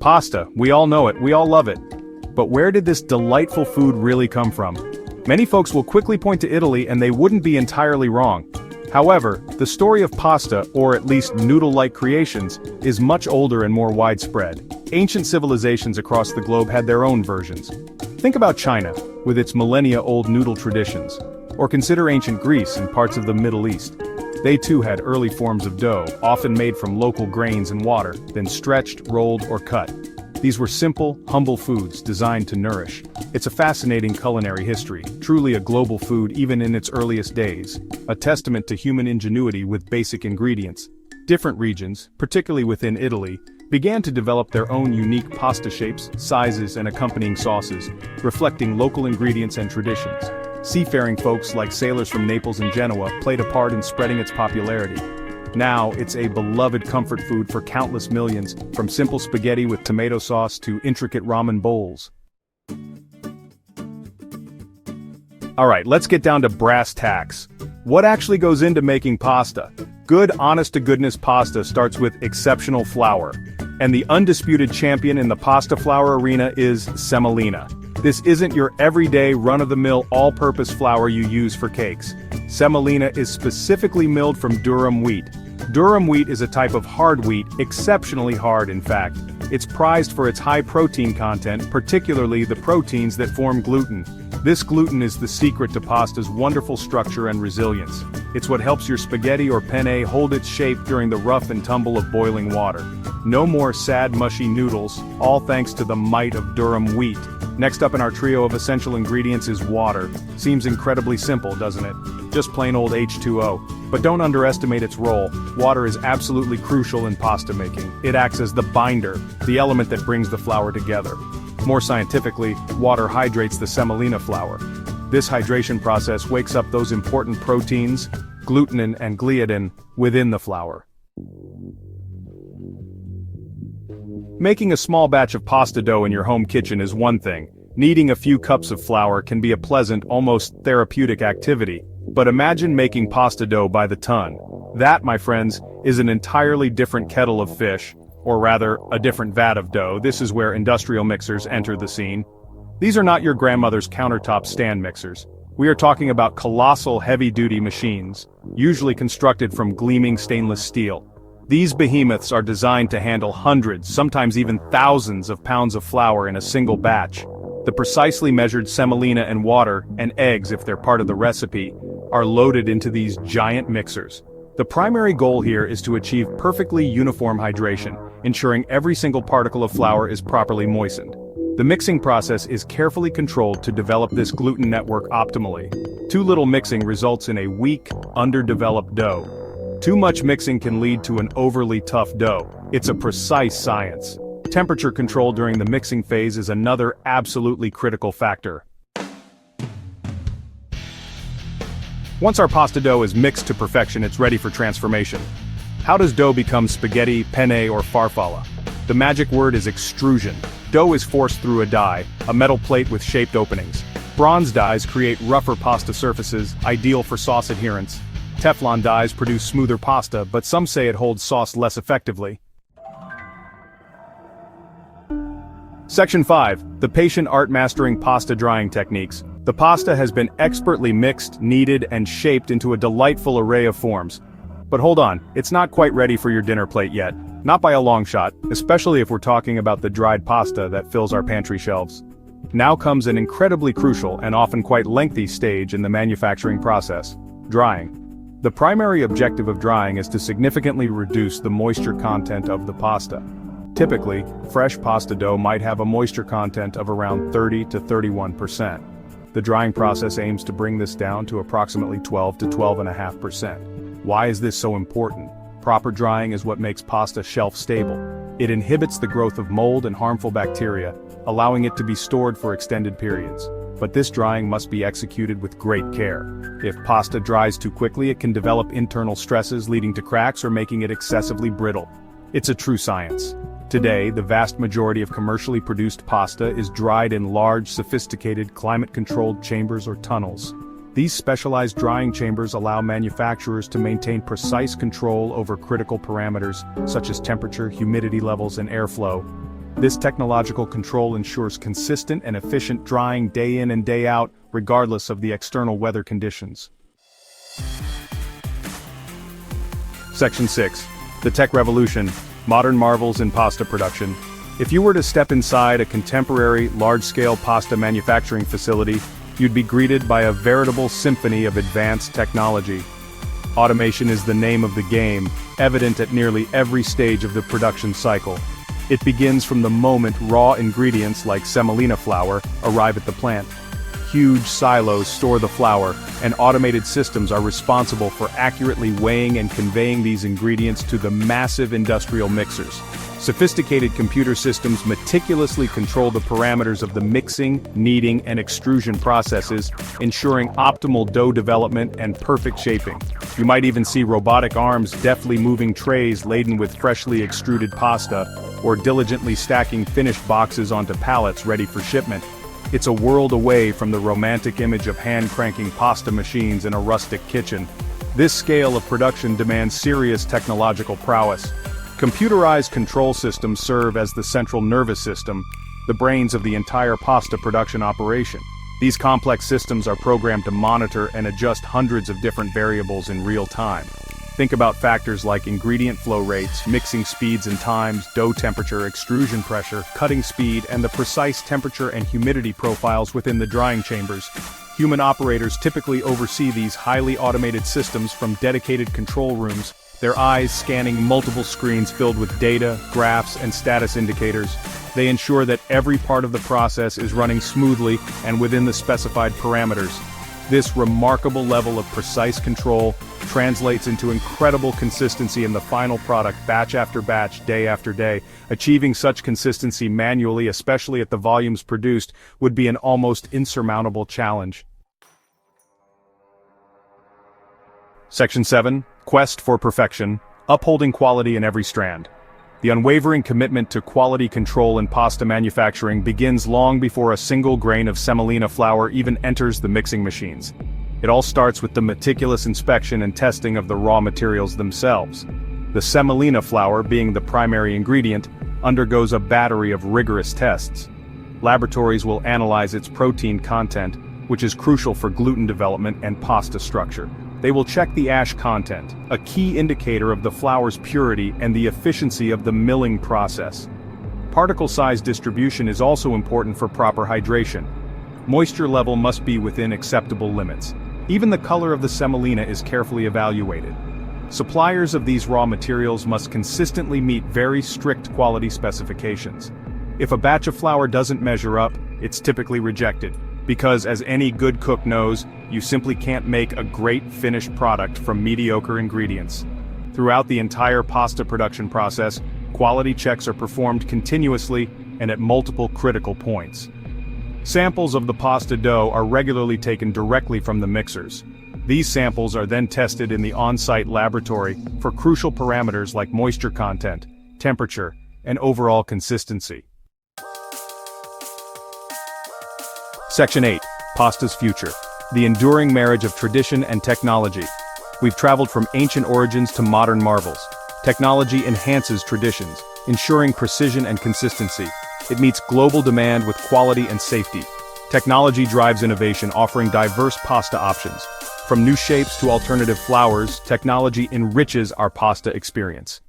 Pasta, we all know it, we all love it. But where did this delightful food really come from? Many folks will quickly point to Italy and they wouldn't be entirely wrong. However, the story of pasta, or at least noodle-like creations, is much older and more widespread. Ancient civilizations across the globe had their own versions. Think about China, with its millennia-old noodle traditions. Or consider ancient Greece and parts of the Middle East. They too had early forms of dough, often made from local grains and water, then stretched, rolled, or cut. These were simple, humble foods designed to nourish. It's a fascinating culinary history, truly a global food even in its earliest days, a testament to human ingenuity with basic ingredients. Different regions, particularly within Italy, began to develop their own unique pasta shapes, sizes, and accompanying sauces, reflecting local ingredients and traditions. Seafaring folks like sailors from Naples and Genoa played a part in spreading its popularity. Now, it's a beloved comfort food for countless millions, from simple spaghetti with tomato sauce to intricate ramen bowls. Alright, let's get down to brass tacks. What actually goes into making pasta? Good, honest-to-goodness pasta starts with exceptional flour. And the undisputed champion in the pasta flour arena is semolina. This isn't your everyday, run-of-the-mill, all-purpose flour you use for cakes. Semolina is specifically milled from durum wheat. Durum wheat is a type of hard wheat, exceptionally hard in fact. It's prized for its high protein content, particularly the proteins that form gluten. This gluten is the secret to pasta's wonderful structure and resilience. It's what helps your spaghetti or penne hold its shape during the rough and tumble of boiling water. No more sad, mushy noodles, all thanks to the might of durum wheat. Next up in our trio of essential ingredients is water. Seems incredibly simple, doesn't it? Just plain old H2O. But don't underestimate its role. Water is absolutely crucial in pasta making. It acts as the binder, the element that brings the flour together. More scientifically, water hydrates the semolina flour. This hydration process wakes up those important proteins, glutenin and gliadin, within the flour. Making a small batch of pasta dough in your home kitchen is one thing. Kneading a few cups of flour can be a pleasant, almost therapeutic activity. But imagine making pasta dough by the ton. That, my friends, is an entirely different kettle of fish, or rather, a different vat of dough. This is where industrial mixers enter the scene. These are not your grandmother's countertop stand mixers. We are talking about colossal heavy-duty machines, usually constructed from gleaming stainless steel. These behemoths are designed to handle hundreds, sometimes even thousands of pounds of flour in a single batch. The precisely measured semolina and water, and eggs if they're part of the recipe, are loaded into these giant mixers. The primary goal here is to achieve perfectly uniform hydration, ensuring every single particle of flour is properly moistened. The mixing process is carefully controlled to develop this gluten network optimally. Too little mixing results in a weak, underdeveloped dough. Too much mixing can lead to an overly tough dough. It's a precise science. Temperature control during the mixing phase is another absolutely critical factor. Once our pasta dough is mixed to perfection, it's ready for transformation. How does dough become spaghetti, penne, or farfalle? The magic word is extrusion. Dough is forced through a die, a metal plate with shaped openings. Bronze dies create rougher pasta surfaces, ideal for sauce adherence. Teflon dies produce smoother pasta, but some say it holds sauce less effectively. Section 5. The patient art mastering pasta drying techniques. The pasta has been expertly mixed, kneaded, and shaped into a delightful array of forms. But hold on, it's not quite ready for your dinner plate yet. Not by a long shot, especially if we're talking about the dried pasta that fills our pantry shelves. Now comes an incredibly crucial and often quite lengthy stage in the manufacturing process: drying. The primary objective of drying is to significantly reduce the moisture content of the pasta. Typically, fresh pasta dough might have a moisture content of around 30 to 31%. The drying process aims to bring this down to approximately 12 to 12.5%. Why is this so important? Proper drying is what makes pasta shelf-stable. It inhibits the growth of mold and harmful bacteria, allowing it to be stored for extended periods. But this drying must be executed with great care. If pasta dries too quickly, it can develop internal stresses leading to cracks or making it excessively brittle. It's a true science. Today, the vast majority of commercially produced pasta is dried in large, sophisticated, climate-controlled chambers or tunnels. These specialized drying chambers allow manufacturers to maintain precise control over critical parameters, such as temperature, humidity levels, and airflow. This technological control ensures consistent and efficient drying day in and day out, regardless of the external weather conditions. Section 6. The Tech Revolution, Modern Marvels in Pasta Production. If you were to step inside a contemporary, large-scale pasta manufacturing facility, you'd be greeted by a veritable symphony of advanced technology. Automation is the name of the game, evident at nearly every stage of the production cycle. It begins from the moment raw ingredients like semolina flour arrive at the plant. Huge silos store the flour, and automated systems are responsible for accurately weighing and conveying these ingredients to the massive industrial mixers. Sophisticated computer systems meticulously control the parameters of the mixing, kneading, and extrusion processes, ensuring optimal dough development and perfect shaping. You might even see robotic arms deftly moving trays laden with freshly extruded pasta, or diligently stacking finished boxes onto pallets ready for shipment. It's a world away from the romantic image of hand-cranking pasta machines in a rustic kitchen. This scale of production demands serious technological prowess. Computerized control systems serve as the central nervous system, the brains of the entire pasta production operation. These complex systems are programmed to monitor and adjust hundreds of different variables in real time. Think about factors like ingredient flow rates, mixing speeds and times, dough temperature, extrusion pressure, cutting speed, and the precise temperature and humidity profiles within the drying chambers. Human operators typically oversee these highly automated systems from dedicated control rooms, their eyes scanning multiple screens filled with data, graphs, and status indicators. They ensure that every part of the process is running smoothly and within the specified parameters. This remarkable level of precise control translates into incredible consistency in the final product batch after batch, day after day. Achieving such consistency manually, especially at the volumes produced, would be an almost insurmountable challenge. Section 7. Quest for Perfection, Upholding Quality in Every Strand. The unwavering commitment to quality control in pasta manufacturing begins long before a single grain of semolina flour even enters the mixing machines. It all starts with the meticulous inspection and testing of the raw materials themselves. The semolina flour, being the primary ingredient, undergoes a battery of rigorous tests. Laboratories will analyze its protein content, which is crucial for gluten development and pasta structure. They will check the ash content, a key indicator of the flour's purity and the efficiency of the milling process. Particle size distribution is also important for proper hydration. Moisture level must be within acceptable limits. Even the color of the semolina is carefully evaluated. Suppliers of these raw materials must consistently meet very strict quality specifications. If a batch of flour doesn't measure up, it's typically rejected, because as any good cook knows, you simply can't make a great finished product from mediocre ingredients. Throughout the entire pasta production process, quality checks are performed continuously and at multiple critical points. Samples of the pasta dough are regularly taken directly from the mixers. These samples are then tested in the on-site laboratory for crucial parameters like moisture content, temperature, and overall consistency. Section 8. Pasta's Future, the enduring marriage of tradition and technology. We've traveled from ancient origins to modern marvels. Technology enhances traditions, ensuring precision and consistency. It meets global demand with quality and safety. Technology drives innovation, offering diverse pasta options. From new shapes to alternative flours, technology enriches our pasta experience.